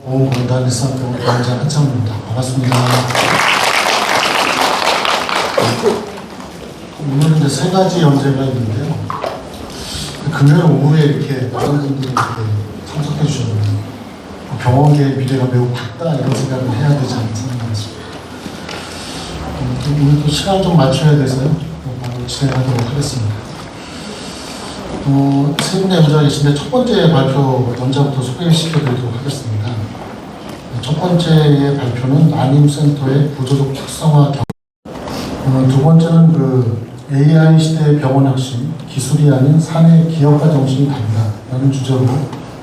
보건공단에서 병원장 한창입니다. 반갑습니다. 오늘은 이제 세 가지 연재가 있는데요. 금요일 오후에 이렇게 많은 분들이 이렇게 참석해 주셨는데 병원계의 미래가 매우 밝다 이런 생각을 해야 되지 않나 생각했습니다. 오늘 또 시간 좀 맞춰야 돼서요. 바로 진행하도록 하겠습니다. 세 분의 연재가 계신데 첫 번째 발표 연재부터 소개시켜드리도록 하겠습니다. 첫 번째의 발표는 난임센터의 구조적 특성화 두 번째는 AI 시대의 병원 혁신, 기술이 아닌 사내 기업가 정신이 다르다 라는 주제로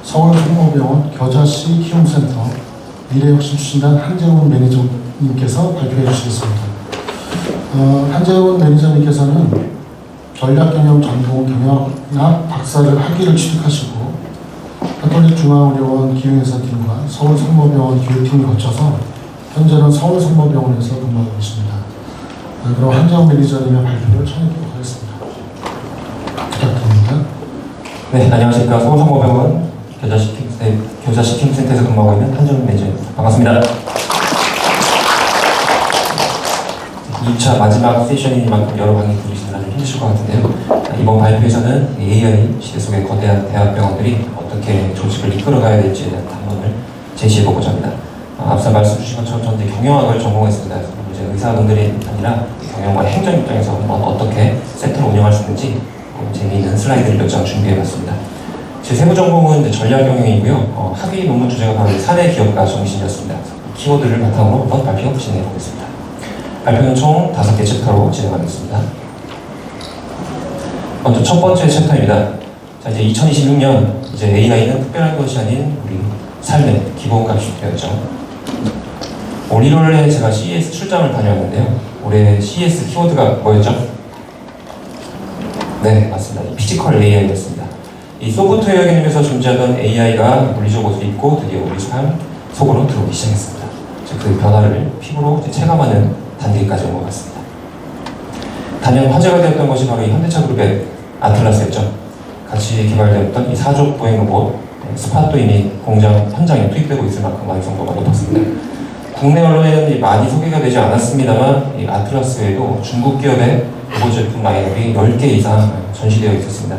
서울성모병원 겨자씨 키움센터 미래혁신추진단 한재훈 매니저님께서 발표해 주시겠습니다. 한재훈 매니저님께서는 전략경영 전공 경영학 박사를 학위를 취득하시고 가톨릭중앙의료원 기흥의사팀과 서울성모병원 기획팀을 거쳐서 현재는 서울성모병원에서 근무하고 계십니다. 그럼 한재훈 매니저님의 발표를 청해드리도록 하겠습니다. 부탁드립니다. 네, 안녕하십니까. 서울성모병원 겨자씨 키움센터에서 근무하고 있는 한재훈 매니저입니다. 반갑습니다. 2차 마지막 세션이니만큼 여러 강의 들으시느라 좀 힘드실 것 같은데요. 이번 발표에서는 AI 시대 속의 거대한 대학병원들이 어떻게 조직을 이끌어가야 될지에 대한 담론을 제시해보고자 합니다. 앞서 말씀 주신 것처럼 저는 경영학을 전공했습니다. 이제 의사분들이 아니라 경영과 행정 입장에서 한번 어떻게 센터를 운영할 수 있는지 재미있는 슬라이드를 몇 장 준비해봤습니다. 제 세부 전공은 전략경영이고요. 학위 논문 주제가 바로 사내 기업가 정신이었습니다. 키워드를 바탕으로 한번 발표 진행해보겠습니다. 발표는 총 5개 챕터로 진행하겠습니다. 먼저 첫 번째 챕터입니다. 자, 이제 2026년 이제 AI는 특별한 것이 아닌 우리 삶의 기본값이 되었죠. 올 1월에 제가 CES 출장을 다녀왔는데요. 올해 CES 키워드가 뭐였죠? 네, 맞습니다. 피지컬 AI였습니다. 이 소프트웨어 개념에서 존재하던 AI가 물리적 옷을 입고 드디어 우리 삶 속으로 들어오기 시작했습니다. 그 변화를 피부로 체감하는 단계까지 온 것 같습니다. 단연 화제가 되었던 것이 바로 이 현대차그룹의 아틀라스였죠. 같이 개발되었던 이 사족 보행 로봇 스팟도 이미 공장 현장에 투입되고 있을 만큼 완성도가 높았습니다. 국내 언론에는 많이 소개가 되지 않았습니다만 이 아틀라스 외에도 중국 기업의 로봇 제품 라인업이 10개 이상 전시되어 있었습니다.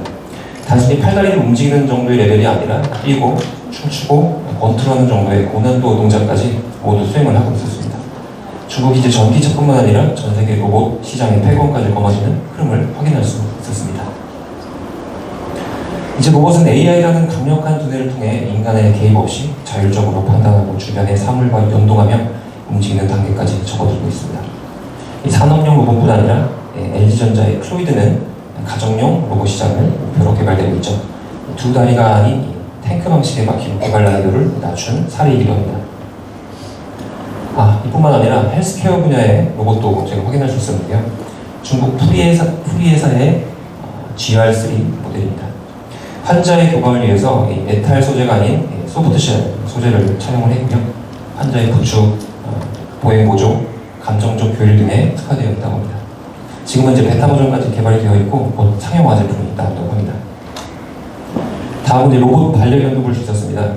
단순히 팔다리를 움직이는 정도의 레벨이 아니라 뛰고 춤추고 권투하는 정도의 고난도 동작까지 모두 수행을 하고 있었습니다. 중국이 이제 전기차뿐만 아니라 전 세계 로봇 시장의 패권까지 거머쥐는 흐름을 확인할 수 있었습니다. 이제 로봇은 AI라는 강력한 두뇌를 통해 인간의 개입 없이 자율적으로 판단하고 주변의 사물과 연동하며 움직이는 단계까지 접어들고 있습니다. 이 산업용 로봇뿐 아니라 LG전자의 플루이드는 가정용 로봇 시장을 목표로 개발되고 있죠. 두 다리가 아닌 탱크 방식의 바퀴 개발 난이도를 낮춘 사례이기도 합니다. 이뿐만 아니라 헬스케어 분야의 로봇도 제가 확인할 수 있었는데요. 중국 푸리회사의 GR3 모델입니다. 환자의 교감을 위해서 이 메탈 소재가 아닌 소프트쉘 소재를 착용을 했고요. 환자의 부축, 보행 보조, 감정적 교일 등에 특화되어 있다고 합니다. 지금은 이제 베타 버전까지 개발이 되어 있고 곧 상용화 제품이 있다고 합니다. 다음은 로봇 반려견도 볼 수 있었습니다.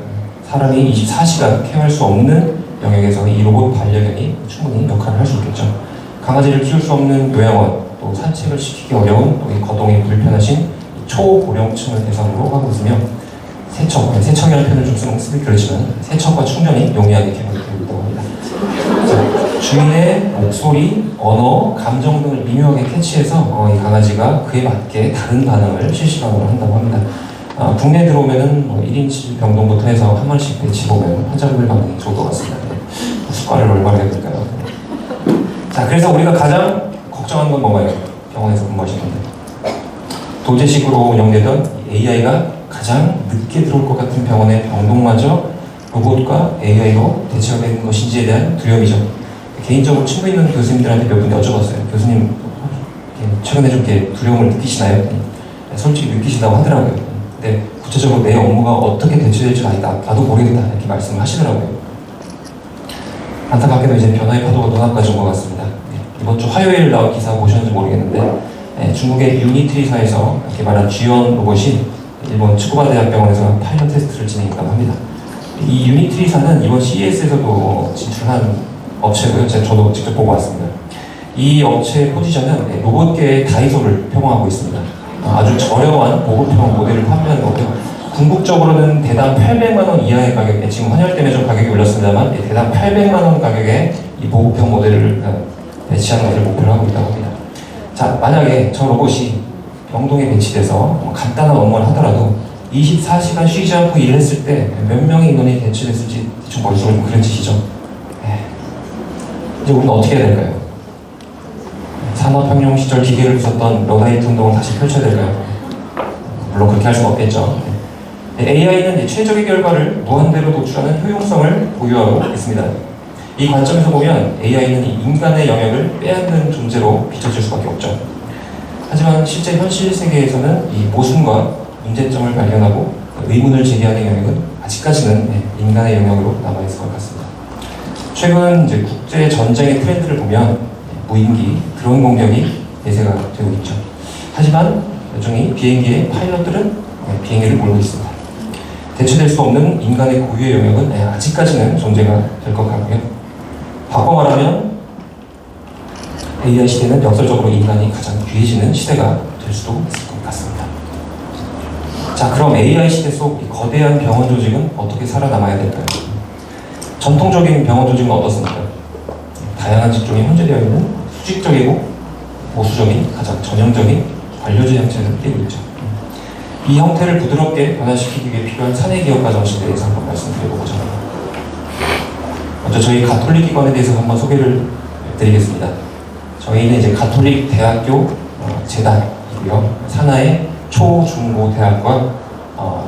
사람이 24시간 케어할 수 없는 영역에서 이 로봇 반려견이 충분히 역할을 할 수 있겠죠. 강아지를 키울 수 없는 요양원, 또 산책을 시키기 어려운 또 이 거동이 불편하신 초고령층을 대상으로 하고 있으며 세척이라는 표현을 좀 쓰기 그렇지만 세척과 충전이 용이하게 개발되고 있다고 합니다. 주인의 목소리, 언어, 감정 등을 미묘하게 캐치해서 이 강아지가 그에 맞게 다른 반응을 실시간으로 한다고 합니다. 국내에 들어오면은 1인치 병동부터 해서 한 마리씩 배치보면 환자분들 반응이 좋을 것 같습니다. 수가를 얼마나 해야 될까요? 자, 그래서 우리가 가장 걱정하는 건 뭔가요? 병원에서 근무하시는 분들. 도제식으로 운영되던 AI가 가장 늦게 들어올 것 같은 병원의 병동마저 로봇과 AI로 대체가 되는 것인지에 대한 두려움이죠. 개인적으로 친구 있는 교수님들한테 몇 분 여쭤봤어요. 교수님, 최근에 좀 이렇게 두려움을 느끼시나요? 솔직히 느끼신다고 하더라고요. 근데 구체적으로 내 업무가 어떻게 대처될지 나도 모르겠다 이렇게 말씀을 하시더라고요. 안타깝게도 이제 변화의 파도가 눈앞까지 온 것 같습니다. 이번 주 화요일 나온 기사 보셨는지 모르겠는데 중국의 유니트리사에서 개발한 G1 로봇이 일본 츠쿠바 대학병원에서 파일럿 테스트를 진행했다고 합니다. 이 유니트리사는 이번 CES에서도 진출한 업체고요. 저도 직접 보고 왔습니다. 이 업체의 포지션은 로봇계의 다이소를 표방하고 있습니다. 아주 저렴한 고급형 모델을 판매하는 거고요. 궁극적으로는 대당 800만 원 이하의 가격에, 지금 환율 때문에 좀 가격이 올랐습니다만 대당 800만 원 가격에 이 보급형 모델을 배치하는 것을 목표로 하고 있다고 합니다. 자, 만약에 저 로봇이 병동에 배치돼서 간단한 업무를 하더라도 24시간 쉬지 않고 일을 했을 때 몇 명의 인원이 대체됐을지 대충 머릿속으로 그런 짓이죠. 이제 우리는 어떻게 해야 될까요? 산업혁명 시절 기계를 썼던 러다이트 운동을 다시 펼쳐야 될까요? 물론 그렇게 할 수는 없겠죠. AI는 최적의 결과를 무한대로 도출하는 효용성을 보유하고 있습니다. 이 관점에서 보면 AI는 인간의 영역을 빼앗는 존재로 비춰질 수밖에 없죠. 하지만 실제 현실 세계에서는 이 모순과 문제점을 발견하고 의문을 제기하는 영역은 아직까지는 인간의 영역으로 남아있을 것 같습니다. 최근 이제 국제 전쟁의 트렌드를 보면 무인기, 드론 공격이 대세가 되고 있죠. 하지만 여전히 비행기의 파일럿들은 비행기를 몰고 있습니다. 대체될 수 없는 인간의 고유의 영역은 아직까지는 존재가 될 것 같고요. 바꿔 말하면 AI 시대는 역설적으로 인간이 가장 귀해지는 시대가 될 수도 있을 것 같습니다. 자, 그럼 AI 시대 속 이 거대한 병원 조직은 어떻게 살아남아야 될까요? 전통적인 병원 조직은 어떻습니까? 다양한 직종이 혼재되어 있는 수직적이고 보수적인 가장 전형적인 관료제 형태를 띠고 있죠. 이 형태를 부드럽게 변화시키기 위해 필요한 사내 기업 과정식에 대해서 한번 말씀드려보고자 합니다. 먼저 저희 가톨릭 기관에 대해서 한번 소개를 드리겠습니다. 저희는 이제 가톨릭 대학교 재단이고요. 산하의 초, 중, 고 대학과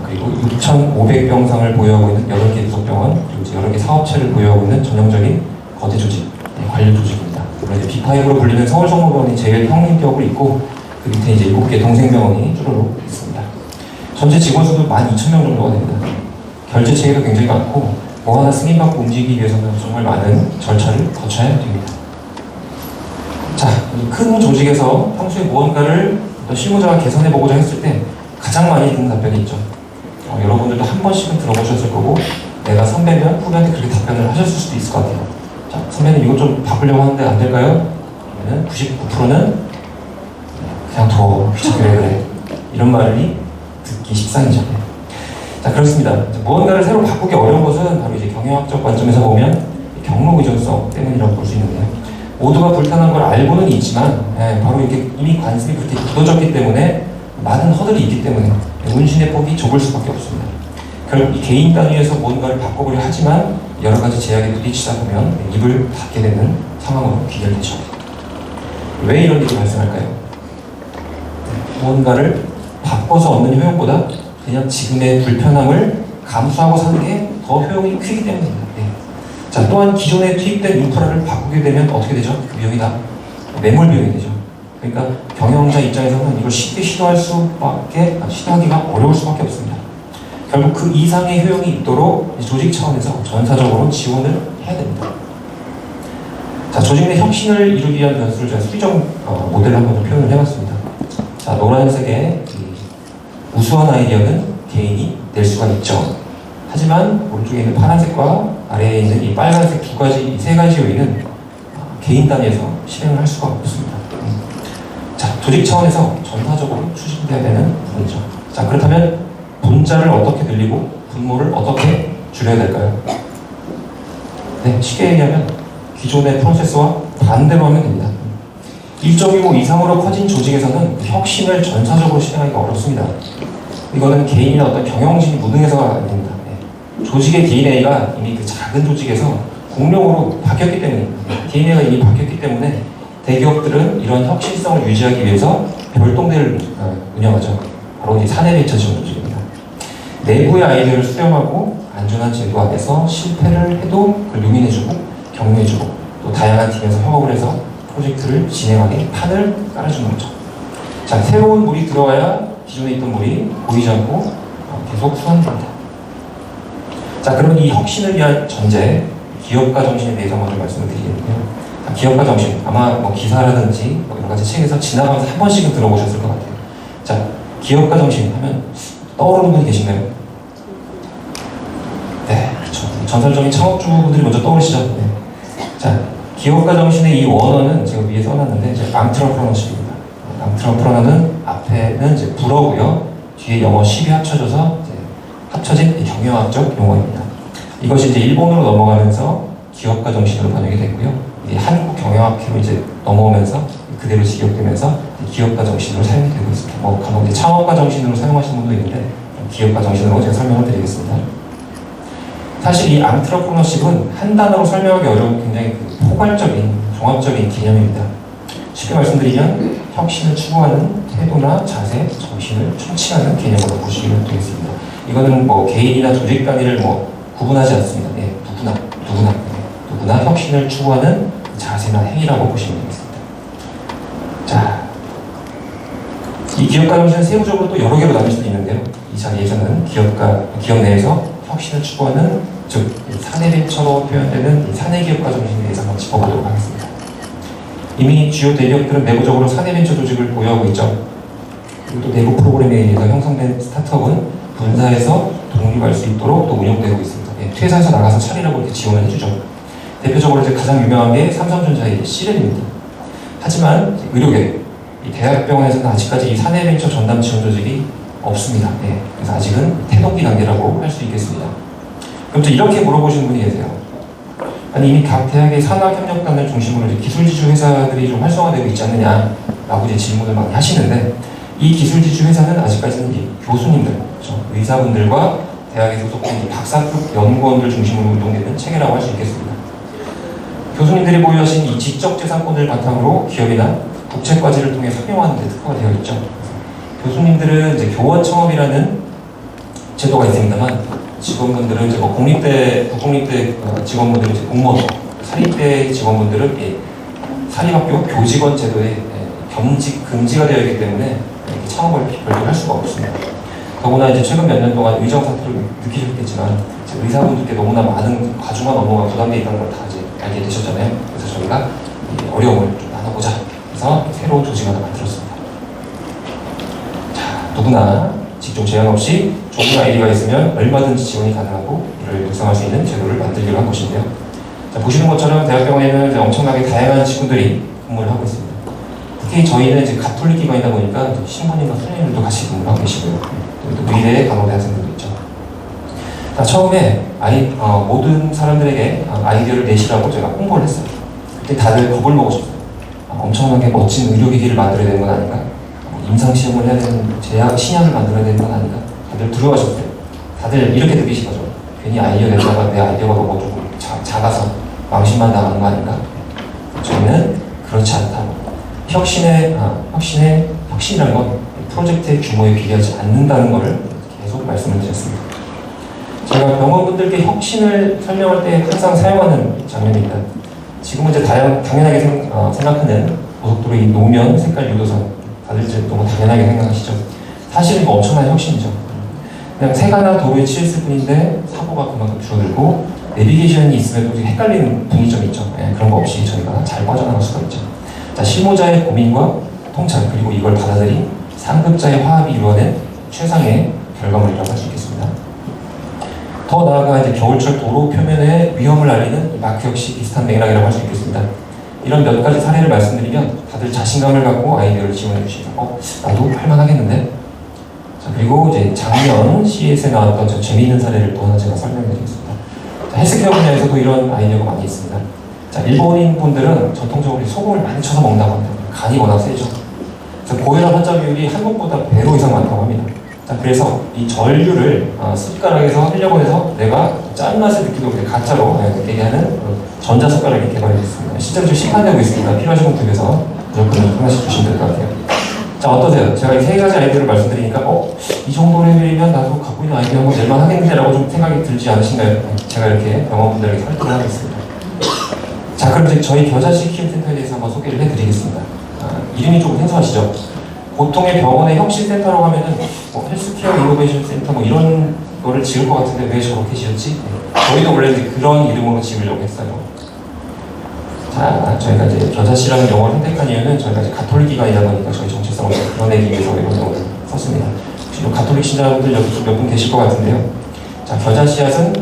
그리고 6,500병상을 보유하고 있는 8개 부속병원, 그리고 이제 여러 개 사업체를 보유하고 있는 전형적인 거대 조직, 관련 조직입니다. 그리고 이제 B5로 불리는 서울성모병원이 제일 형님격으로 있고, 그 밑에 이제 7개 동생병원이 쭈루룩 있습니다. 전체 직원 수도 12,000명 정도가 됩니다. 결제 체계도 굉장히 많고, 뭐 하나 승인받고 움직이기 위해서는 정말 많은 절차를 거쳐야 됩니다. 자, 이 큰 조직에서 평소에 무언가를 실무자가 개선해보고자 했을 때 가장 많이 듣는 답변이 있죠. 여러분들도 한 번씩은 들어보셨을 거고, 내가 선배면 후배한테 그렇게 답변을 하셨을 수도 있을 것 같아요. 자, 선배님 이거 좀 바꾸려고 하는데 안 될까요? 그러면 99%는 그냥 둬, 귀찮게 왜 그래, 이런 말이 듣기 십상이죠. 자, 그렇습니다. 무언가를 새로 바꾸기 어려운 것은 바로 이제 경영학적 관점에서 보면 경로 의존성 때문이라고 볼 수 있는데요. 모두가 불편한 걸 알고는 있지만 바로 이렇게 이미 관습이 그렇게 굳어졌기 때문에 많은 허들이 있기 때문에 운신의 폭이 좁을 수밖에 없습니다. 결국 이 개인 단위에서 뭔가를 바꿔보려 하지만 여러 가지 제약에 부딪히다 보면 입을 닫게 되는 상황으로 귀결되죠. 왜 이런 일이 발생할까요? 무언가를 바꿔서 얻는 효용보다 그냥 지금의 불편함을 감수하고 사는 게 더 효용이 크기 때문입니다. 자, 또한 기존에 투입된 인프라를 바꾸게 되면 어떻게 되죠? 그 비용이 다 매몰 비용이 되죠. 그러니까 경영자 입장에서는 이걸 쉽게 시도하기가 어려울 수밖에 없습니다. 결국 그 이상의 효용이 있도록 조직 차원에서 전사적으로 지원을 해야 됩니다. 자, 조직 내 혁신을 이루기 위한 변수를 제가 수리적 모델을 한번 표현을 해봤습니다. 자, 노란색의 우수한 아이디어는 개인이 낼 수가 있죠. 하지만 오른쪽에 있는 파란색과 아래에 있는 이 빨간색 이 세 가지 요인은 개인 단위에서 실행을 할 수가 없습니다. 자, 조직 차원에서 전사적으로 추진돼야 되는 부분이죠. 자, 그렇다면 분자를 어떻게 늘리고 분모를 어떻게 줄여야 될까요? 네, 쉽게 얘기하면 기존의 프로세스와 반대로 하면 됩니다. 일정 규모 이상으로 커진 조직에서는 혁신을 전사적으로 실행하기가 어렵습니다. 이거는 개인이나 어떤 경영진이 무능해서가 아닙니다. 조직의 DNA가 이미 그 작은 조직에서 공룡으로 바뀌었기 때문입니다. DNA가 이미 바뀌었기 때문에 대기업들은 이런 혁신성을 유지하기 위해서 별동대를 운영하죠. 바로 이제 사내 벤처 지원 조직입니다. 내부의 아이디어를 수렴하고 안전한 제도 안에서 실패를 해도 그걸 용인해주고 격려해주고 또 다양한 팀에서 협업을 해서 프로젝트를 진행하게 판을 깔아주는 거죠. 자, 새로운 물이 들어와야 기존에 있던 물이 보이지 않고 계속 수환됩니다. 자, 그러면 이 혁신을 위한 전제, 기업가 정신에 대해서 먼저 말씀을 드리겠는데요. 기업가 정신, 아마 뭐 기사라든지 여러 가지 책에서 지나가면서 한 번씩은 들어보셨을 것 같아요. 자, 기업가 정신 하면 떠오르는 분이 계신가요? 네, 전설적인 창업주분들이 먼저 떠오르시죠. 네. 자, 기업가 정신의 이 원어는 제가 위에 써놨는데 이제 앙트러프러너십입니다. 앙트러프러너는 앞에는 이제 불어고요. 뒤에 영어 10이 합쳐져서 이제 합쳐진 경영학적 용어입니다. 이것이 이제 일본으로 넘어가면서 기업가 정신으로 번역이 됐고요. 이게 한국 경영학회로 이제 넘어오면서 그대로 직역되면서 기업가 정신으로 사용이 되고 있습니다. 뭐 간혹 이제 창업가 정신으로 사용하시는 분도 있는데 기업가 정신으로 제가 설명을 드리겠습니다. 사실 이 앙트러프러너십은 한 단어로 설명하기 어려운 굉장히 포괄적인 종합적인 개념입니다. 쉽게 말씀드리면 혁신을 추구하는 태도나 자세, 정신을 총칭하는 개념으로 보시면 되겠습니다. 이거는 뭐 개인이나 조직 단위를 뭐 구분하지 않습니다. 네, 누구나 혁신을 추구하는 자세나 행위라고 보시면 되겠습니다. 자, 이 기업가 정신은 세부적으로 또 여러 개로 나눌 수도 있는데요. 이 자리에서는 기업 내에서 혁신을 추구하는, 즉 사내벤처로 표현되는 사내 기업가 정신에 대해서 한번 짚어보도록 하겠습니다. 이미 주요 대기업들은 내부적으로 사내벤처 조직을 보유하고 있죠. 그리고 또 내부 프로그램에 의해서 형성된 스타트업은 분사해서 독립할 수 있도록 또 운영되고 있습니다. 예, 퇴사해서 나가서 차리라고 이렇게 지원을 해주죠. 대표적으로 이제 가장 유명한 게 삼성전자의 시렐입니다. 하지만 의료계, 이 대학병원에서는 아직까지 이 사내벤처 전담 지원 조직이 없습니다. 예, 그래서 아직은 태동기 단계라고 할 수 있겠습니다. 그럼 또 이렇게 물어보시는 분이 계세요. 아니 이미 각 대학의 산학협력단을 중심으로 기술지주 회사들이 좀 활성화되고 있지 않느냐라고 이제 질문을 많이 하시는데, 이 기술지주 회사는 아직까지는 이 교수님들, 그렇죠? 의사분들과 대학에 소속된 박사급 연구원들 중심으로 운영되는 체계라고 할 수 있겠습니다. 교수님들이 보유하신 이 지적재산권을 바탕으로 기업이나 국책과제를 통해 상용화하는 데 특화가 되어 있죠. 교수님들은 이제 교원 청업이라는 제도가 있습니다만, 직원분들은 이제 뭐 국공립대 직원분들은 이제 공무원, 사립대 직원분들은 사립학교 교직원 제도에 금지가 되어 있기 때문에 창업을 별도로 할 수가 없습니다. 더구나 이제 최근 몇 년 동안 의정 사태를 느끼셨겠지만 의사분들께 너무나 많은 과중한 업무가 부담되어 있다는 걸 다 이제 알게 되셨잖아요. 그래서 저희가 어려움을 좀 나눠보자 해서 새로운 조직을 하나 만들었습니다. 자, 누구나 직종 제한 없이 좋은 아이디어가 있으면 얼마든지 지원이 가능하고 이를 육성할 수 있는 제도를 만들기로 한 것인데요. 자, 보시는 것처럼 대학병원에는 이제 엄청나게 다양한 직군들이 근무를 하고 있습니다. 특히 저희는 이제 가톨릭 기관이다 보니까 신부님과 수녀님들도 같이 근무를 하고 계시고요. 또 의대 간호대학생들도 있죠. 자, 처음에 모든 사람들에게 아이디어를 내시라고 제가 홍보를 했어요. 그때 다들 겁을 먹으셨어요. 엄청나게 멋진 의료기기를 만들어야 되는 건 아닌가? 임상시험을 해야 되는 신약을 만들어야 되는 건 아닌가? 다들 두려워하셨어요. 다들 이렇게 느끼신 거죠. 괜히 아이디어 내다가 내 아이디어가 너무 조금 작아서 망신만 당하는 거 아닌가? 저희는 그렇지 않다고. 혁신이라는 건 프로젝트의 규모에 비례하지 않는다는 것을 계속 말씀을 드렸습니다. 제가 병원분들께 혁신을 설명할 때 항상 사용하는 장면입니다. 지금은 이제 당연하게 생각하는 고속도로의 노면 색깔 유도선, 다들 이제 너무 당연하게 생각하시죠. 사실은 이거 엄청난 혁신이죠. 그냥 새가나 도로에 치였을 뿐인데 사고가 그만큼 줄어들고 내비게이션이 있음에도 헷갈리는 분기점이 있죠. 그런 거 없이 저희가 잘 빠져나갈 수가 있죠. 자, 실무자의 고민과 통찰, 그리고 이걸 받아들인 상급자의 화합이 이루어낸 최상의 결과물이라고 할 수 있겠습니다. 더 나아가 이제 겨울철 도로 표면의 위험을 알리는 마크 역시 비슷한 맥락이라고 할 수 있겠습니다. 이런 몇 가지 사례를 말씀드리면 다들 자신감을 갖고 아이디어를 지원해 주시죠. 나도 할만하겠는데? 자, 그리고 이제 작년 CES에 나왔던 저 재미있는 사례를 또 하나 제가 설명해 드리겠습니다. 자, 헬스케어 분야에서도 이런 아이디어가 많이 있습니다. 자, 일본인 분들은 전통적으로 소금을 많이 쳐서 먹는다고 합니다. 간이 워낙 세죠. 그래서 고혈압 환자 비율이 한국보다 배로 이상 많다고 합니다. 자, 그래서 이 전류를 숟가락에서 하려고 해서 내가 짠맛을 느끼도록 가짜로 느끼게 하는 전자숟가락이 개발됐습니다. 실제로 지금 시판되고 있습니다. 필요하신 분들께서 무조건 하나씩 주시면 될 것 같아요. 자, 어떠세요? 제가 이 세 가지 아이디어를 말씀드리니까 이 정도 레벨이면 나도 갖고 있는 아이디어 한번 낼만 하겠는데 라고 좀 생각이 들지 않으신가요? 제가 이렇게 병원분들에게 설득을 하고 있습니다. 자, 그럼 이제 저희 겨자씨 키움센터에 대해서 한번 소개를 해드리겠습니다. 이름이 조금 생소하시죠? 보통의 병원의 혁신센터라고 하면은 헬스케어 이노베이션 센터 이런 거를 지을 것 같은데 왜 저렇게 지었지? 저희도 원래 이제 그런 이름으로 지으려고 했어요. 자, 저희가 이제 겨자씨라는 영어를 선택한 이유는 저희가 이제 가톨릭 기관이다 보니까 저희 정체성을 드러내기 위해서 이런 영어를 썼습니다. 혹시 가톨릭 신자분들 여기 몇 분 계실 것 같은데요. 자, 겨자씨앗은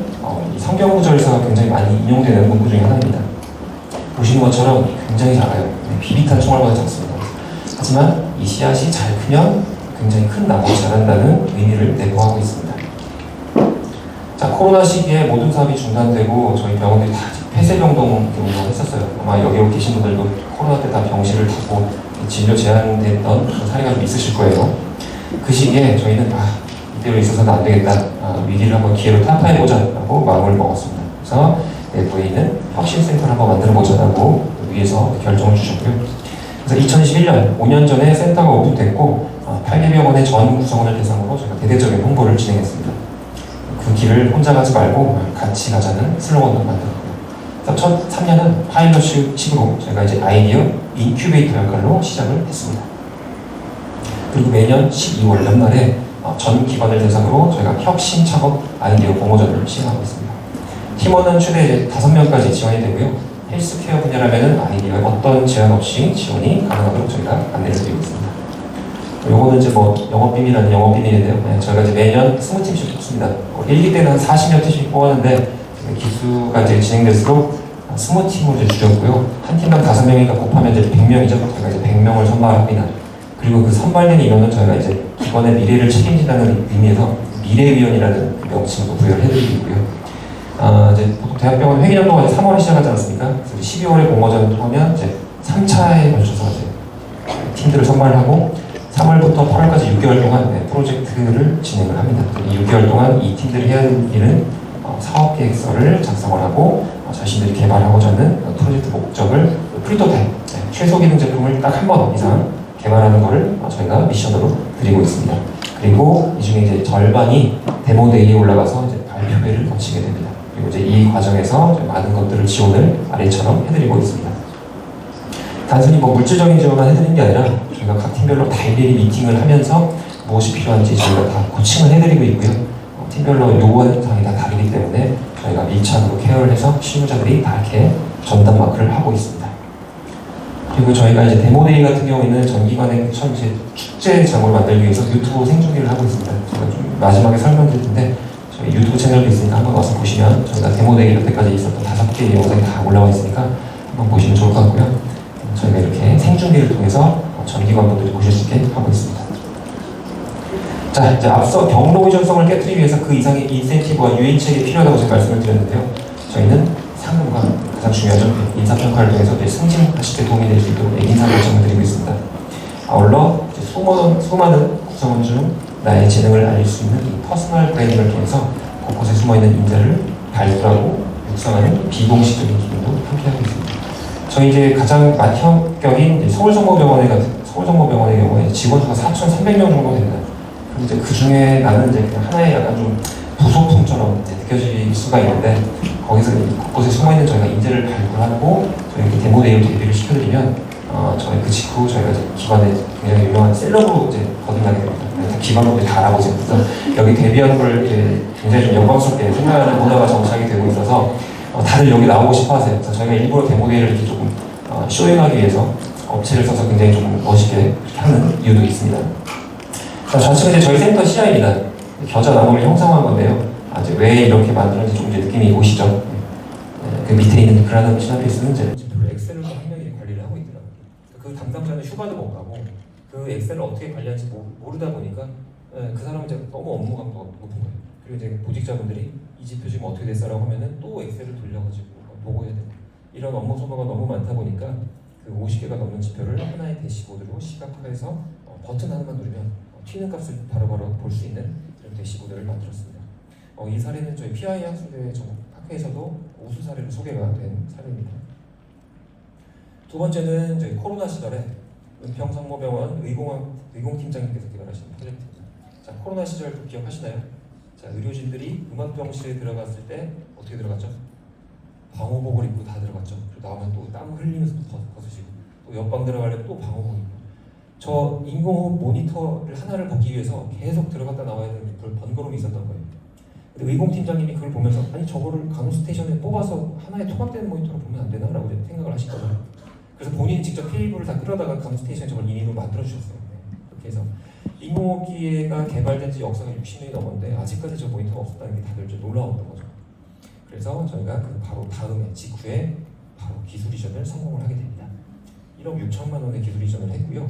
이 성경 구절에서 굉장히 많이 인용되는 문구 중에 하나입니다. 보시는 것처럼 굉장히 작아요. 비비탄 총알보다 작습니다. 하지만 이 씨앗이 잘 크면 굉장히 큰 나무가 자란다는 의미를 내포하고 있습니다. 자, 코로나 시기에 모든 사업이 중단되고 저희 병원들이 다 폐쇄병동 운동을 했었어요. 아마 여기 계신 분들도 코로나 때 다 병실을 닫고 진료 제한됐던 그런 사례가 좀 있으실 거예요. 그 시기에 저희는 이대로 있어서는 안 되겠다. 위기를 한번 기회로 타파해보자 라고 마음을 먹었습니다. 그래서 내부에 있는 혁신센터를 한번 만들어보자라고 위에서 결정을 주셨고요. 그래서 2021년, 5년 전에 센터가 오픈됐고 8개 병원의 전 구성원을 대상으로 저희가 대대적인 홍보를 진행했습니다. 그 길을 혼자 가지 말고 같이 가자는 슬로건을 만들었고요. 첫 3년은 파일럿식으로 저희가 이제 아이디어 인큐베이터 역할로 시작을 했습니다. 그리고 매년 12월 연말에 전 기관을 대상으로 저희가 혁신 창업 아이디어 공모전을 시행하고 있습니다. 팀원은 최대 5명까지 지원이 되고요. 헬스케어 분야라면 아이디어에 어떤 제한 없이 지원이 가능하도록 저희가 안내를 드리고 있습니다. 요거는 이제 영업비밀 아닌 영업비밀인데요. 저희가 이제 매년 20팀씩 뽑습니다. 1, 2 때는 한 40여 팀씩 뽑았는데 기수가 이제 진행될수록 20팀으로 이제 줄였고요. 한 팀당 5명이니까 곱하면 이제 100명이죠. 저희가 이제 100명을 선발합니다. 그리고 그 선발된 인원은 저희가 이제 기관의 미래를 책임진다는 의미에서 미래위원이라는 명칭으로 부여를 해드리고 있고요. 이제 보통 대학병원 회계연도가 이제 3월에 시작하지 않습니까? 그래서 12월에 공모전을 통하면 이제 3차에 걸쳐서 이제 팀들을 선발하고 3월부터 8월까지 6개월 동안 프로젝트를 진행을 합니다. 이 6개월 동안 이 팀들이 해야 할 일은 사업 계획서를 작성을 하고 자신들이 개발하고자 하는 프로젝트 목적을 프리토타입, 최소 기능 제품을 딱 한 번 이상 개발하는 것을 저희가 미션으로 드리고 있습니다. 그리고 이 중에 이제 절반이 데모데이에 올라가서 이제 발표회를 거치게 됩니다. 그리고 이제 이 과정에서 많은 것들을 지원을 아래처럼 해드리고 있습니다. 단순히 물질적인 지원만 해드리는 게 아니라 저희가 각 팀별로 다 일일이 미팅을 하면서 무엇이 필요한지 저희가 다 코칭을 해드리고 있고요. 팀별로 요구사항이 다 다르기 때문에 저희가 밀착으로 케어를 해서 실무자들이 다 이렇게 전담 마크를 하고 있습니다. 그리고 저희가 이제 데모데이 같은 경우에는 전 기관의 처음 이제 축제장을 만들기 위해서 유튜브 생중계를 하고 있습니다. 제가 좀 마지막에 설명드릴 텐데 저희 유튜브 채널도 있으니까 한번 와서 보시면 저희가 데모데이 여태까지 있었던 5개의 영상이 다 올라와 있으니까 한번 보시면 좋을 것 같고요. 저희가 이렇게 생중계를 통해서 전 기관분들이 보실 수 있게 하고 있습니다. 자, 이제 앞서 경로 의존성을 깨뜨리기 위해서 그 이상의 인센티브와 유인책이 필요하다고 제가 말씀을 드렸는데요. 저희는 상금과 가장 중요하죠. 인사평가를 통해서 이제 승진하실 때 도움이 될 수 있도록 인사 결정을 드리고 있습니다. 아울러 이제 수많은 구성원 중 나의 재능을 알릴 수 있는 이 퍼스널 브랜딩을 통해서 곳곳에 숨어있는 인재를 발굴하고 육성하는 비공식적인 기능도 함께하고 있습니다. 저희 이제 가장 맏형격인 서울성모병원의 경우에 직원 수가 4,300명 정도 됩니다. 그럼 이제 그 중에 나는 이제 그냥 하나의 약간 좀 부속품처럼 느껴질 수가 있는데 거기서 곳곳에 숨어있는 저희가 인재를 발굴하고 저희 데모데이로 데뷔를 시켜드리면 저희 그 직후 저희가 이제 기관에 굉장히 유명한 셀럽으로 이제 거듭나게 됩니다. 기관분들이 다 알아보세요. 그래서 여기 데뷔하는 걸 굉장히 좀 영광스럽게 생각하는 문화가 정착이 되고 있어서 다들 여기 나오고 싶어 하세요. 그래서 저희가 일부러 데모데이를 이렇게 조금 쇼잉하기 위해서 업체를 써서 굉장히 좀 멋있게 하는 이유도 있습니다. 자, 좌측은 이제 저희 센터 CI입니다. 겨자나무를 형상화한 건데요. 이제 왜 이렇게 만들었는지 좀 이제 느낌이 오시죠? 그 밑에 있는 그라노 시나피스는 이제 엑셀로 한 명이 관리를 하고 있더라고요. 그 담당자는 휴가도 못 가고 그 엑셀을 어떻게 관리하는지 모르다 보니까 그 사람은 이제 너무 업무감도가 높은 거예요. 그리고 이제 보직자분들이 이 지표 지금 어떻게 됐어라고 하면은 또 엑셀을 돌려가지고 보고해야 돼요. 이런 업무 소모가 너무 많다 보니까 그 50개가 넘는 지표를 하나의 대시보드로 시각화해서 버튼 하나만 누르면 튀는 값을 바로바로 볼 수 있는 그런 대시보드를 만들었습니다. 이 사례는 저희 PI 학술대 전국 학회에서도 우수 사례로 소개가 된 사례입니다. 두 번째는 저희 코로나 시절에 은평성모병원 의공팀장님께서 개발하신 프로젝트입니다. 자, 코로나 시절 기억하시나요? 자, 의료진들이 음압병실에 들어갔을 때 어떻게 들어갔죠? 방호복을 입고 다 들어갔죠. 그리고 나오면 또 땀 흘리면서 벗으시고 또 옆방 들어가려면 또 방호복 입고 저 인공호흡 모니터를 하나를 보기 위해서 계속 들어갔다 나와야 되는 그런 번거로움이 있었던 거예요. 근데 의공팀장님이 그걸 보면서 아니 저거를 간호스테이션에 뽑아서 하나의 통합되는 모니터로 보면 안 되나? 라고 생각을 하시거든요. 그래서 본인이 직접 케이블을 다 끌어다가 간호스테이션에 저걸 인위로 만들어주셨어요. 그렇게 해서 인공호흡기가 개발된 지 역사가 60년이 넘었는데 아직까지 저 모니터가 없었다는 게 다들 좀 놀라웠던 거죠. 그래서 저희가 그 바로 다음에 직후에 바로 기술 이전을 성공을 하게 됩니다. 1억 6천만 원의 기술 이전을 했고요.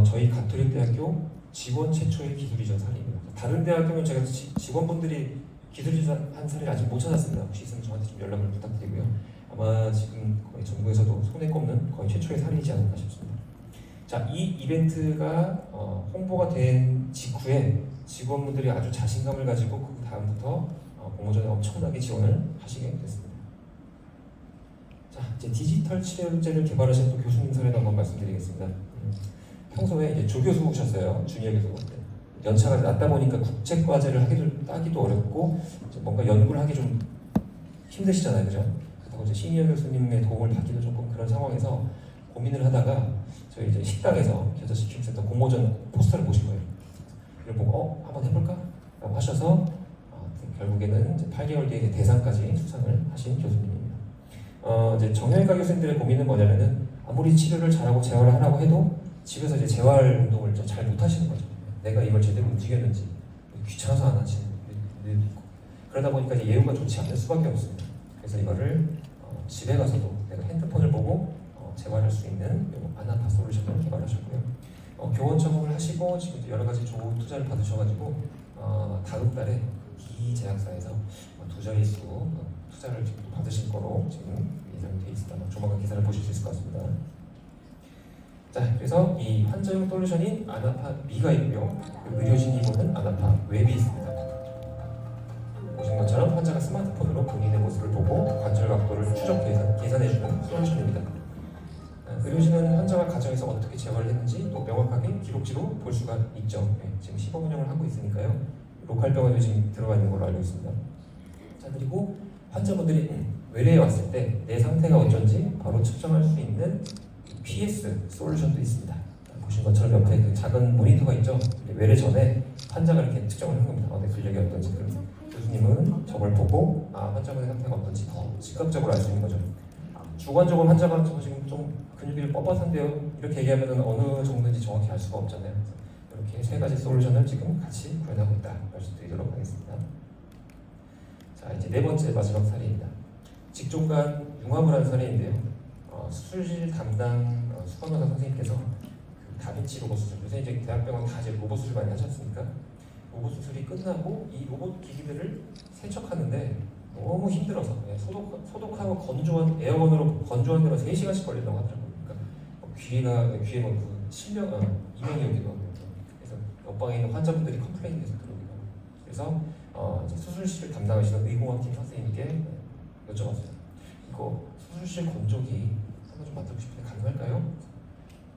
저희 가톨릭대학교 직원 최초의 기술 이전 사례입니다. 다른 대학교는 제가 직원분들이 기술 이전한 사례를 아직 못 찾았습니다. 혹시 있으면 저한테 좀 연락을 부탁드리고요. 아마 지금 거의 전국에서도 손에 꼽는 거의 최초의 사례이지 않을까 싶습니다. 자, 이 이벤트가 홍보가 된 직후에 직원분들이 아주 자신감을 가지고 그 다음부터 공모전에 엄청나게 지원을 하시게 됐습니다. 자, 이제 디지털 치료제를 개발하신 또 교수님 사례도 한번 말씀드리겠습니다. 평소에 이제 조교수셨어요. 주니어 교수. 연차가 낮다 보니까 국제 과제를 따기도 어렵고 뭔가 연구를 하기 좀 힘드시잖아요, 그죠? 그래서 이제 시니어 교수님의 도움을 받기도 조금 그런 상황에서 고민을 하다가 저희 이제 식당에서 겨자식품센터 공모전 포스터를 보신 거예요. 이걸 보고 한번 해볼까? 라고 하셔서 결국에는 이제 8개월 뒤에 대상까지 수상을 하신 교수님입니다. 이제 정형외과 교수님들의 고민은 뭐냐면은 아무리 치료를 잘하고 재활을 하라고 해도 집에서 이제 재활 운동을 좀 잘 못하시는 거죠. 내가 이걸 제대로 움직였는지 귀찮아서 안 하시는 분들도 있고 그러다 보니까 이제 예후가 좋지 않을 수밖에 없습니다. 그래서 이거를 집에 가서도 내가 핸드폰을 보고 재활할 수 있는 아나파 솔루션을 개발하셨고요. 교원 적응을 하시고 지금 여러 가지 좋은 투자를 받으셔가지고 다음 달에 기제약사에서 두 자릿수 투자를 지금 받으실 거로 지금 예상이 되어 있습니다. 조만간 기사를 보실 수 있을 것 같습니다. 자, 그래서 이 환자용 솔루션인 아나파 미가 있고요. 의료진이 보는 아나파 웹이 있습니다. 보신 것처럼 환자가 스마트폰으로 본인의 모습을 보고 관절 각도를 추적 계산해주는 솔루션입니다. 의료진은 환자가 가정에서 어떻게 재활을 했는지 또 명확하게 기록지로 볼 수가 있죠. 지금 시범 운영을 하고 있으니까요. 로컬 병원에 지금 들어가 있는 걸로 알고 있습니다. 자, 그리고 환자분들이 외래에 왔을 때 내 상태가 어쩐지 바로 측정할 수 있는 PS 솔루션도 있습니다. 보신 것처럼 옆에 그 작은 모니터가 있죠. 외래 전에 환자가 이렇게 측정을 한 겁니다. 내 근력이 어떤지. 그럼 교수님은 저걸 보고 환자분의 상태가 어떤지 더 즉각적으로 알 수 있는 거죠. 주관적으로 환자가 지금 좀 근육이 뻣뻣한데요. 이렇게 얘기하면 어느 정도인지 정확히 알 수가 없잖아요. 이렇게 세 가지 솔루션을 지금 같이 구현하고 있다 말씀드리도록 하겠습니다. 자, 이제 네 번째 마지막 사례입니다. 직종간 융합을 한 사례인데요. 수술실 담당 수간호사 선생님께서 그 다빈치 로봇 수술, 요새 이제 대학병원 다 이제 로봇 수술 많이 하지 않습니까? 로봇 수술이 끝나고 이 로봇 기기들을 세척하는데 너무 힘들어서 소독하고 건조한 에어건으로 건조한 데만 3시간씩 걸린다고 하더라고요. 그러니까 귀에 뭐 실명 이명이 오기도 하고 그래서 옆방에 있는 환자분들이 컴플레인이 계속 들어오기도 하고 그래서 이제 수술실을 담당하시는 의공학팀 선생님께 여쭤봤어요. 이거 수술실 건조기 한번 좀 만들고 싶은데 가능할까요?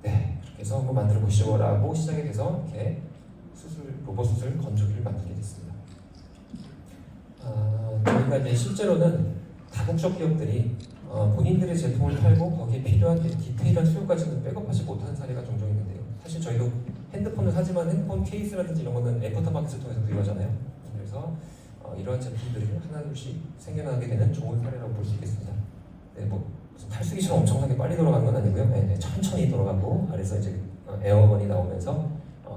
네, 그렇게 해서 한번 만들어 보시죠라고 시작이 돼서 이렇게 로봇 수술 건조기를 만들게 됐습니다. 저희가 이제 실제로는 다국적 기업들이 본인들의 제품을 팔고 거기에 필요한 디테일한 수요까지는 백업하지 못하는 사례가 종종 있는데요. 사실 저희도 핸드폰을 사지만 핸드폰 케이스라든지 이런 거는 애프터마켓을 통해서 구입하잖아요. 그래서 이러한 제품들이 하나둘씩 생겨나게 되는 좋은 사례라고 볼 수 있겠습니다. 네, 뭐 무슨 탈수기처럼 엄청나게 빨리 돌아가는 건 아니고요. 네, 천천히 돌아가고 아래서 이제 에어건이 나오면서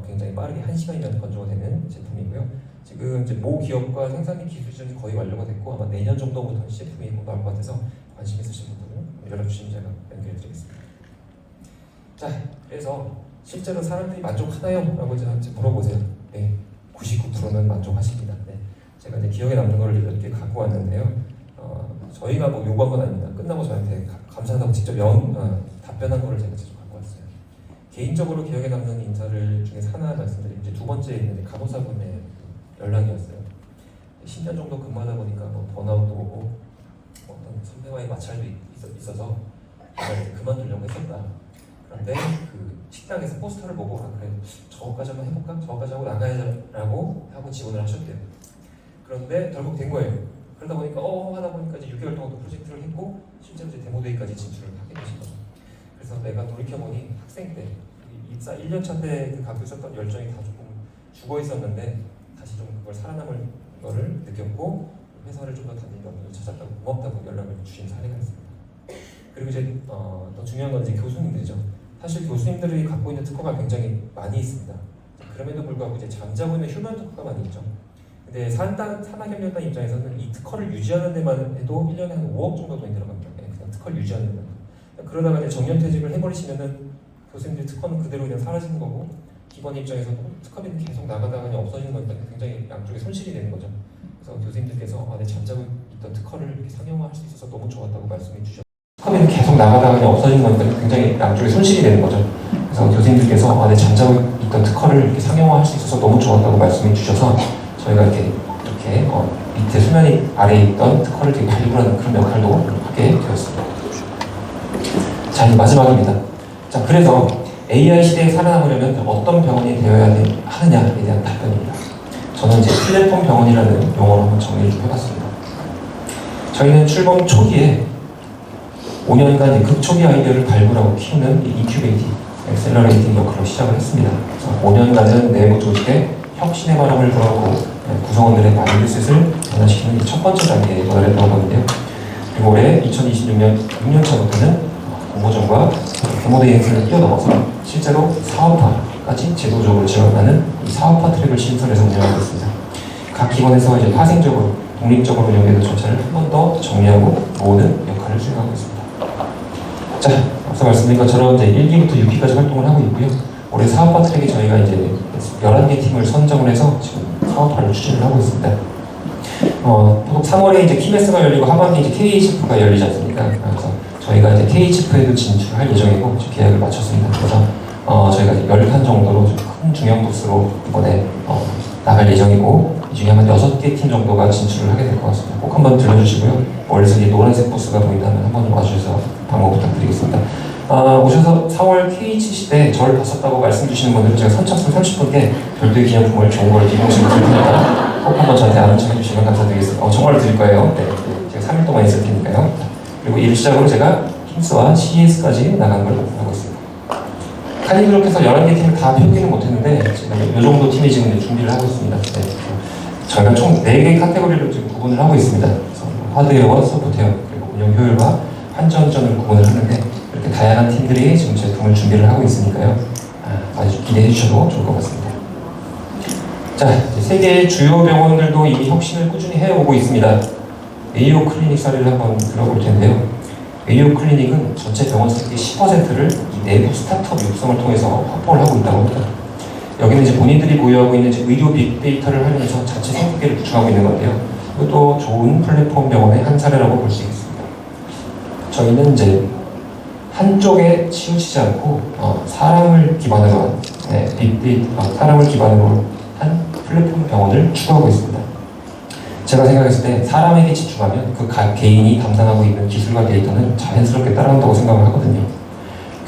굉장히 빠르게 1시간이면 건조가 되는 제품이고요. 지금 이제 모 기업과 생산기 기술 지원이 거의 완료가 됐고 아마 내년 정도부터는 제품이 나올 것 같아서 관심 있으신 분들은 연락 주시면 제가 연결해드리겠습니다. 자, 그래서 실제로 사람들이 만족하나요? 라고 이제 물어보세요. 네, 99%는 만족하십니다. 네, 제가 이제 기억에 남는 거를 이렇게 갖고 왔는데요. 저희가 뭐 요구한 건 아닙니다. 끝나고 저한테 감사하다고 직접 답변한 거를 제가 직접 갖고 왔어요. 개인적으로 기억에 남는 인사를 중에서 하나 말씀드리면 이제 두 번째 있는 간호사분의 연락이었어요. 10년 정도 근무하다 보니까 뭐 번아웃도 오고 어떤 선배와의 마찰도 있어서 제가 이제 그만두려고 했었다. 그런데 그 식당에서 포스터를 보고 그래 저거까지 한번 해볼까? 저거까지 하고 나가야라고 하고 지원을 하셨대요. 그런데 결국 된 거예요. 그러다 보니까 하다 보니까 이제 6개월 동안 또 프로젝트를 했고 실제로 이제 데모데이까지 진출을 하게 되신 거죠. 그래서 내가 돌이켜보니 학생 때 입사 1년차 때 그 갖고 있었던 열정이 다 조금 죽어 있었는데 다시 좀 그걸 살아남을 거를 느꼈고 회사를 좀 더 다니는 연구를 찾았다고 고맙다고 연락을 주신 사례가 있습니다. 그리고 이제 더 중요한 건 이제 교수님들이죠. 사실 교수님들이 갖고 있는 특허가 굉장히 많이 있습니다. 그럼에도 불구하고 이제 잠자고 있는 휴먼 특허가 많이 있죠. 근데 산하경영단 입장에서는 이 특허를 유지하는 데만 해도 1년에 한 5억 정도 돈이 들어갑니다. 그냥 특허를 유지하는 데만. 그러다가 이제 정년퇴직을 해버리시면은 교수님들 특허는 그대로 그냥 사라지는 거고 기관 입장에서도 특허비는 계속 나가다가 그냥 없어지는 거니까 굉장히 양쪽에 손실이 되는 거죠. 그래서 교수님들께서 잠자고 있던 특허를 이렇게 상용화할 수 있어서 너무 좋았다고 말씀해 주셨어요. 특허비는 계속 나가다가 그냥 없어지는 거니까 굉장히 양쪽에 손실이 되는 거죠. 그래서 교수님들께서 잠자고 있던 특허를 이렇게 상용화할 수 있어서 너무 좋았다고 말씀해 주셔서 저희가 이렇게 밑에 수면 아래에 있던 특허를 되게 발굴하는 그런 역할도 하게 되었습니다. 자, 이제 마지막입니다. 자, 그래서 AI 시대에 살아남으려면 어떤 병원이 되어야 하느냐에 대한 답변입니다. 저는 이제 플랫폼 병원이라는 용어로 한번 정리를 좀 해봤습니다. 저희는 출범 초기에 5년간 극초기 아이디어를 발굴하고 키우는 인큐베이팅, 엑셀러레이팅 역할로 시작을 했습니다. 그래서 5년간은 내부 조직에 혁신의 바람을 불어넣고 구성원들의 마인드셋을 변화시키는 첫 번째 단계에 도달했던 건데요. 그리고 올해 2026년 6년차부터는 공모전과 데모데이트를 뛰어넘어서 실제로 사업화까지 제도적으로 지원하는 이 사업화 트랙을 신설해서 운영하고 있습니다. 각 기관에서 이제 파생적으로 독립적으로 운영되는 절차를 한 번 더 정리하고 모으는 역할을 수행하고 있습니다. 자, 앞서 말씀드린 것처럼 이제 1기부터 6기까지 활동을 하고 있고요. 올해 사업화 트랙에 저희가 이제 11개 팀을 선정을 해서 지금 사업화를 추진을 하고 있습니다. 보통 3월에 이제 키메스가 열리고 하반기 이제 KHF가 열리지 않습니까? 그래서 저희가 이제 KHF에도 진출할 예정이고 계약을 마쳤습니다. 그래서 저희가 10칸 정도로 좀 큰 중형 부스로 이번에 나갈 예정이고 이 중에 한 6개 팀 정도가 진출을 하게 될 것 같습니다. 꼭 한번 들려주시고요. 멀리서 이 노란색 부스가 보인다면 한번 좀 와주셔서 방문 부탁드리겠습니다. 오셔서 4월 KHC 때 저를 봤었다고 말씀 주시는 분들은 제가 선착순 30분께 별도의 기념품을 좋은 걸 기공식으로 드릴 테니까 꼭 한번 저한테 아는 척 해주시면 감사드리겠습니다. 정말로 드릴 거예요. 네, 제가 3일 동안 있을 테니까요. 그리고 이를 시작으로 제가 킴스와 CES까지 나간 걸 목표하고 있습니다. 카니도 그렇게 해서 11개 팀을 다 펴기는 못했는데 지금 이 정도 팀이 지금 준비를 하고 있습니다. 네, 저희가 총 4개 카테고리로 지금 구분을 하고 있습니다. 그래서 하드웨어와 소프트웨어, 그리고 운영 효율과 환전전을 구분을 하는데 이렇게 다양한 팀들이 지금 제품을 준비를 하고 있으니까요. 많이 기대해 주셔도 좋을 것 같습니다. 자, 세계의 주요 병원들도 이미 혁신을 꾸준히 해오고 있습니다. 메이오 클리닉 사례를 한번 들어볼 텐데요. 메이오 클리닉은 전체 병원 설계 10%를 이 내부 스타트업 육성을 통해서 확보를 하고 있다고 합니다. 여기는 이제 본인들이 보유하고 있는 의료 빅데이터를 활용해서 자체 생태계를 구축하고 있는 건데요. 이것도 좋은 플랫폼 병원의 한 사례라고 볼 수 있겠습니다. 저희는 이제 한쪽에 치우치지 않고 사람을 기반으로 한 사람을 기반으로 한 플랫폼 병원을 추구하고 있습니다. 제가 생각했을 때 사람에게 집중하면 그 각 개인이 담당하고 있는 기술과 데이터는 자연스럽게 따라온다고 생각을 하거든요.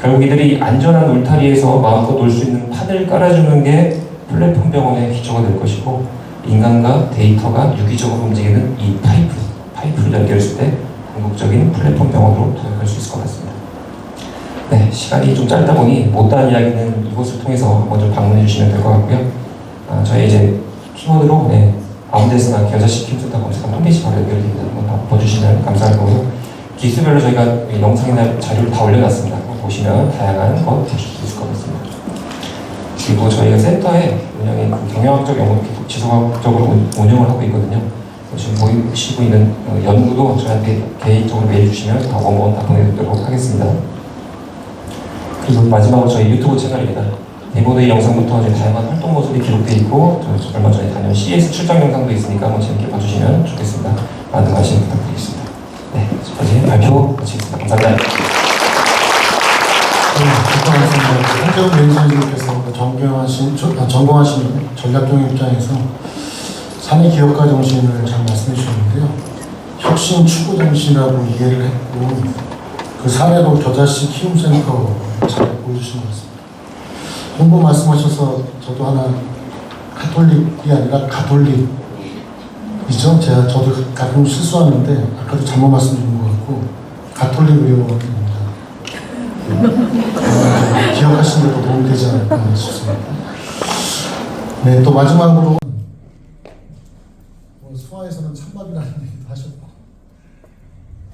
결국 이들이 안전한 울타리에서 마음껏 놀 수 있는 판을 깔아주는 게 플랫폼 병원의 기초가 될 것이고 인간과 데이터가 유기적으로 움직이는 이 파이프를 연결했을 때 궁극적인 플랫폼 병원으로 도약할 수 있을 것 같습니다. 네, 시간이 좀 짧다 보니 못다한 이야기는 이곳을 통해서 한번 좀 방문해 주시면 될 것 같고요. 저희 이제 키워드로 아무데서나 겨자씨 킴스타 검색하면 홈페이지 바로 연결이 됩니다. 한번 봐주시면 감사할 거고요. 기수별로 저희가 영상이나 자료를 다 올려놨습니다. 보시면 다양한 것 보실 수 있을 것 같습니다. 그리고 저희가 센터에 운영인 경영학적 연구도 계속 지속적으로 운영을 하고 있거든요. 지금 보시고 있는 연구도 저희한테 개인적으로 메일 주시면 다 원본 다 보내드리도록 하겠습니다. 그리고 마지막으로 저희 유튜브 채널입니다. 데모데이 영상부터 이제 다양한 활동 모습이 기록되어 있고 저 얼마 전에 다녀온 CS 출장 영상도 있으니까 한번 재밌게 봐주시면 좋겠습니다. 많은 관심 부탁드리겠습니다. 네, 지금까지 발표 마치겠습니다. 감사합니다. 홍재훈 매니저님께서 전공하신 전략경 입장에서 산의 기업가 정신을 잘 말씀해 주셨는데요. 혁신 추구 정신이라고 이해를 했고 그 사례로 겨자씨 키움센터 잘 보여주신 것 같습니다. 홍보 말씀하셔서 저도 하나 카톨릭이 아니라 가톨릭이죠. 저도 가끔 실수하는데 아까도 잘못 말씀드린 것 같고 가톨릭 의원입니다. 기억하시는 데도 도움이 되지 않을까 싶습니다. 네, 또 마지막으로 수화에서는 찬밥이라는 얘기도 하셨고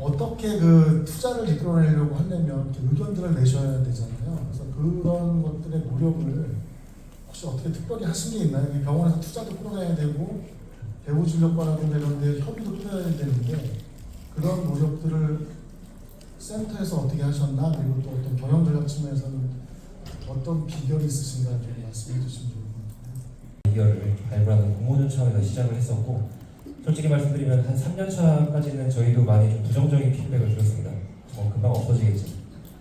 어떻게 그 투자를 이끌어내려고 하려면 의견들을 내셔야 되잖아요. 그래서 그런 것들의 노력을 혹시 어떻게 특별히 하신 게 있나요? 병원에서 투자도 끌어내야 되고 배우 진료과라든가 이런 데 협의도 필요해야 되는데 그런 노력들을 센터에서 어떻게 하셨나, 그리고 또 어떤 경영 전략 측면에서는 어떤 비결이 있으신가 좀 말씀해 주시면 좋을 것 같아요. 비결을 발굴하는 공모전 차원에서 시작을 했었고, 솔직히 말씀드리면 한 3년 차까지는 저희도 많이 좀 부정적인 피드백을 들었습니다. 금방 없어지겠지.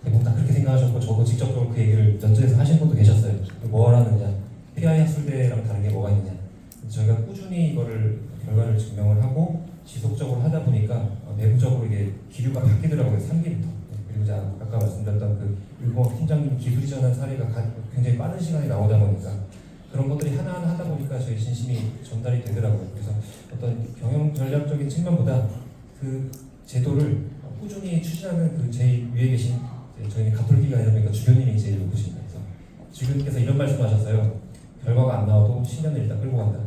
대부분 다 그렇게 생각하셨고, 저도 직접적으로 그 얘기를 연주에서 하신 분도 계셨어요. 뭐라느냐, PI 학술대랑 다른 게 뭐가 있느냐. 저희가 꾸준히 이거를 결과를 증명을 하고 지속적으로 하다 보니까 내부적으로 이게 기류가 바뀌더라고요. 3기부터. 그리고 이제 아까 말씀드렸던 그 율봉학 팀장님 기술 이전한 사례가 굉장히 빠른 시간에 나오다 보니까 그런 것들이 하나하나 하다 보니까 저희 진심이 전달이 되더라고요. 그래서 어떤 경영 전략적인 측면보다 그 제도를 꾸준히 추진하는 그 제일 위에 계신, 저희는 가톨릭이 아니라 보니까 주교님이 제일 높으십니다. 그래서 주교님께서 이런 말씀하셨어요. 결과가 안 나와도 10년을 일단 끌고 간다.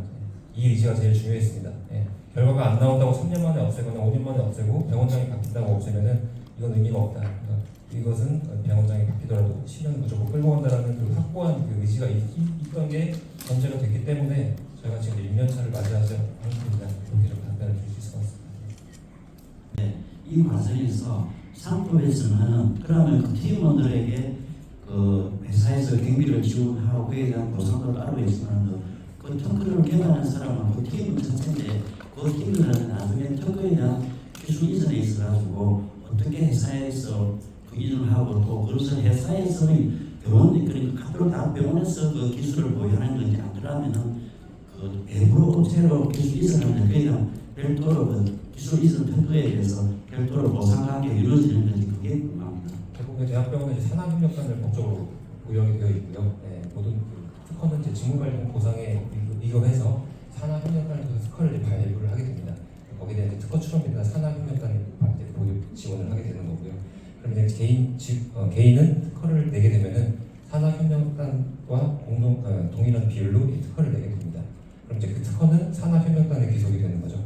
이 의지가 제일 중요했습니다. 예. 결과가 안 나온다고 3년 만에 없애거나 5년 만에 없애고 병원장이 바뀐다고 없애면은 이건 의미가 없다. 그러니까 이것은 병원장이 바뀌더라도 10년을 무조건 끌고 간다라는 그 확고한 그 의지가 있던 게 전제가 됐기 때문에 저희가 지금 1년 차를 맞이하지 않습니다. 이렇게 좀 답변을 드릴 수 있을 것 같습니다. 이 과정에서 상법에서는 그러면 그 팀원들에게 그 회사에서 경비를 지원하고 그에 대한 보상도 따로 있지만 그 특허를 개발하는 사람은 그 팀은 자체인데 그 팀들은 나중에 특허에 대한 기술 이전에 있어가지고 어떻게 회사에서 그 이전을 하고 또 그것을 회사에서는 병원 그러니까 앞으로 다 병원에서 그 기술을 보유하는 건지 안 그러면은 그 외부로 업체로 기술 이전하는 그에 대한 별도로 그 기술 이전 특허에 대해서 별도로 보상하는 게 이루어지는 건지 그게 궁금합니다. 대부분 대학병원은 이제 산학협력단을 법적으로 고용이 되어 있고요. 네, 모든 그 특허는 이제 직무발전 보상에 위급해서 산학협력단을 통해서 특허를 이제 발부를 하게 됩니다. 거기에 대한 이제 특허 출원비나 산학협력단이 보육 지원을 하게 되는 거고요. 그럼 이제 개인은 특허를 내게 되면은 산학협력단과 동일한 비율로 이 특허를 내게 됩니다. 그럼 이제 그 특허는 산학협력단에 귀속이 되는 거죠.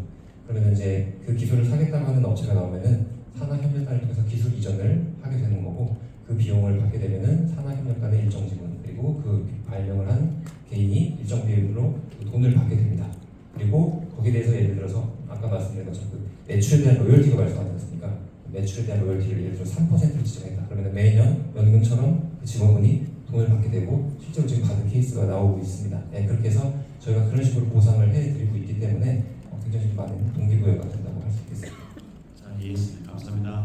그러면 이제 그 기술을 사겠다고 하는 업체가 나오면은 산학협력단을 통해서 기술 이전을 하게 되는 거고, 그 비용을 받게 되면은 산학협력단의 일정 지분, 그리고 그 발령을 한 개인이 일정 비율로 그 돈을 받게 됩니다. 그리고 거기에 대해서 예를 들어서 아까 말씀드린 것처럼 그 매출에 대한 로열티가 발생하지 않습니까? 매출에 대한 로열티를 예를 들어 3%를 지정했다. 그러면 매년 연금처럼 그 직원분이 돈을 받게 되고 실제로 지금 받은 케이스가 나오고 있습니다. 네, 그렇게 해서 저희가 그런 식으로 보상을 해드리고 있기 때문에 굉장히 좀 많은 동기부여가 된다고 할 수 있겠습니다. 자, 이해했습니다. 감사합니다.